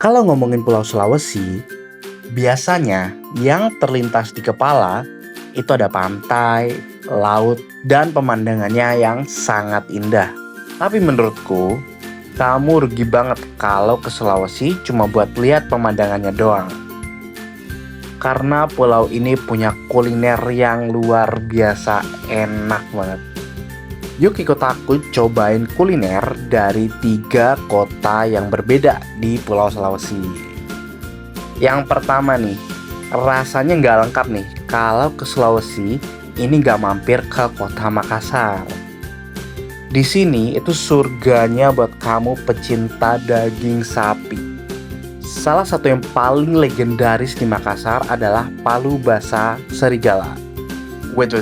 Kalau ngomongin Pulau Sulawesi, biasanya yang terlintas di kepala itu ada pantai, laut, dan pemandangannya yang sangat indah. Tapi menurutku, kamu rugi banget kalau ke Sulawesi cuma buat lihat pemandangannya doang. Karena pulau ini punya kuliner yang luar biasa enak banget. Yuk ikut aku cobain kuliner dari 3 kota yang berbeda di Pulau Sulawesi. Yang pertama nih, rasanya nggak lengkap nih kalau ke Sulawesi ini nggak mampir ke kota Makassar. Di sini itu surganya buat kamu pecinta daging sapi. Salah satu yang paling legendaris di Makassar adalah palu basah serigala. Wait.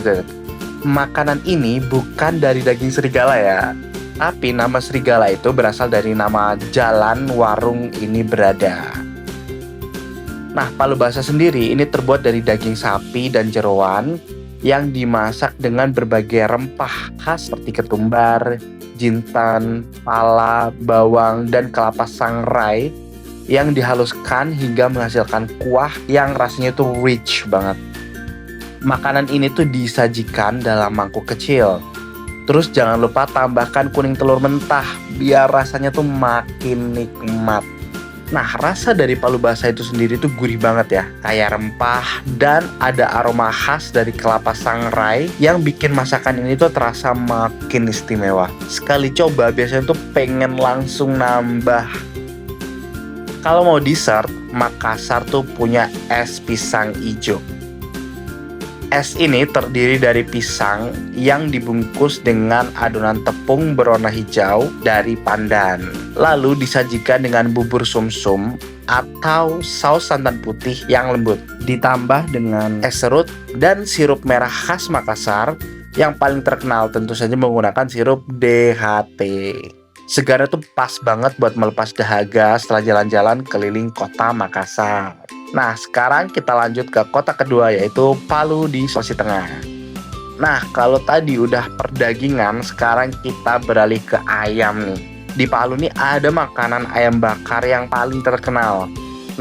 Makanan ini bukan dari daging serigala ya, tapi nama serigala itu berasal dari nama jalan warung ini berada. Nah, palu basah sendiri ini terbuat dari daging sapi dan jeroan yang dimasak dengan berbagai rempah khas seperti ketumbar, jintan, pala, bawang, dan kelapa sangrai yang dihaluskan hingga menghasilkan kuah yang rasanya tuh rich banget. Makanan ini tuh disajikan dalam mangkuk kecil. Terus jangan lupa tambahkan kuning telur mentah biar rasanya tuh makin nikmat. Nah, rasa dari palu basah itu sendiri tuh gurih banget ya, kayak rempah dan ada aroma khas dari kelapa sangrai yang bikin masakan ini tuh terasa makin istimewa. Sekali coba biasanya tuh pengen langsung nambah. Kalau mau dessert, Makassar tuh punya es pisang ijo. Es ini terdiri dari pisang yang dibungkus dengan adonan tepung berwarna hijau dari pandan. Lalu disajikan dengan bubur sumsum atau saus santan putih yang lembut. Ditambah dengan es serut dan sirup merah khas Makassar yang paling terkenal tentu saja menggunakan sirup DHT. Segarnya tuh pas banget buat melepas dahaga setelah jalan-jalan keliling kota Makassar. Nah, sekarang kita lanjut ke kota kedua yaitu Palu di Sulawesi Tengah. Nah, kalau tadi udah perdagingan, sekarang kita beralih ke ayam nih. Di Palu nih ada makanan ayam bakar yang paling terkenal.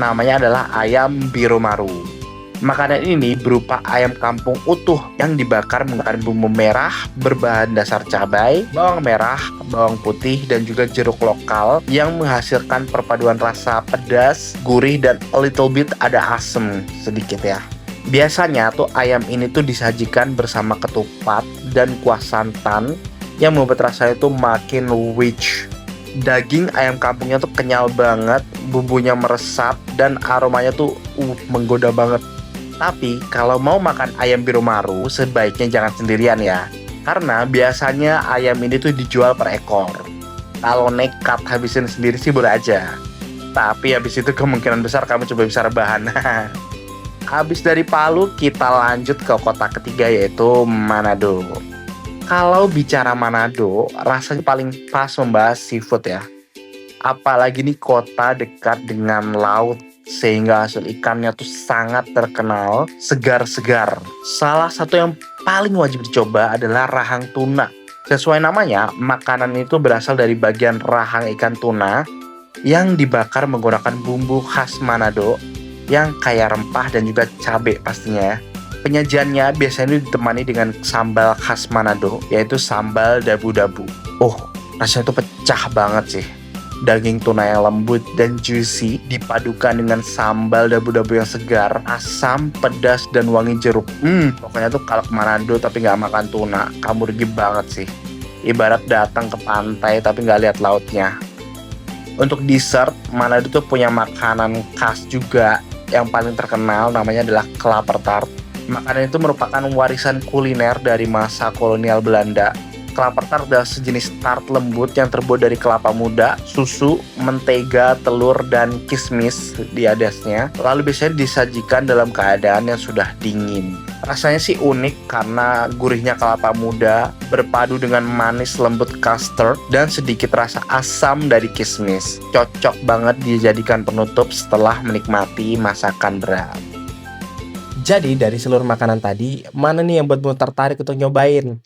Namanya adalah ayam biru maru. Makanan ini berupa ayam kampung utuh yang dibakar menggunakan bumbu merah berbahan dasar cabai, bawang merah, bawang putih, dan juga jeruk lokal yang menghasilkan perpaduan rasa pedas, gurih, dan a little bit ada asem sedikit ya. Biasanya tuh ayam ini tuh disajikan bersama ketupat dan kuah santan yang membuat rasanya tuh makin rich. Daging ayam kampungnya tuh kenyal banget, bumbunya meresap, dan aromanya tuh menggoda banget. Tapi kalau mau makan ayam biru maru sebaiknya jangan sendirian ya, karena biasanya ayam ini tuh dijual per ekor. Kalau nekat habisin sendiri sih boleh aja, tapi habis itu kemungkinan besar kamu coba bisa rebahan. Habis dari Palu kita lanjut ke kota ketiga yaitu Manado. Kalau bicara Manado rasanya paling pas membahas seafood ya, apalagi nih kota dekat dengan laut, sehingga hasil ikannya tuh sangat terkenal segar-segar. Salah satu yang paling wajib dicoba adalah rahang tuna. Sesuai namanya, makanan itu berasal dari bagian rahang ikan tuna yang dibakar menggunakan bumbu khas Manado yang kaya rempah dan juga cabai pastinya ya. Penyajiannya biasanya ditemani dengan sambal khas Manado, yaitu sambal dabu-dabu. Rasanya tuh pecah banget sih. Daging tuna yang lembut dan juicy dipadukan dengan sambal dabu-dabu yang segar, asam, pedas, dan wangi jeruk. Pokoknya tuh kalau ke Manado tapi nggak makan tuna, kamu rugi banget sih. Ibarat datang ke pantai tapi nggak lihat lautnya. Untuk dessert, Manado tuh punya makanan khas juga yang paling terkenal, namanya adalah klaper tart. Makanan itu merupakan warisan kuliner dari masa kolonial Belanda. Klaper tart adalah sejenis tart lembut yang terbuat dari kelapa muda, susu, mentega, telur, dan kismis di atasnya. Lalu biasanya disajikan dalam keadaan yang sudah dingin. Rasanya sih unik karena gurihnya kelapa muda berpadu dengan manis lembut custard dan sedikit rasa asam dari kismis. Cocok banget dijadikan penutup setelah menikmati masakan berat. Jadi dari seluruh makanan tadi, mana nih yang buatmu tertarik untuk nyobain?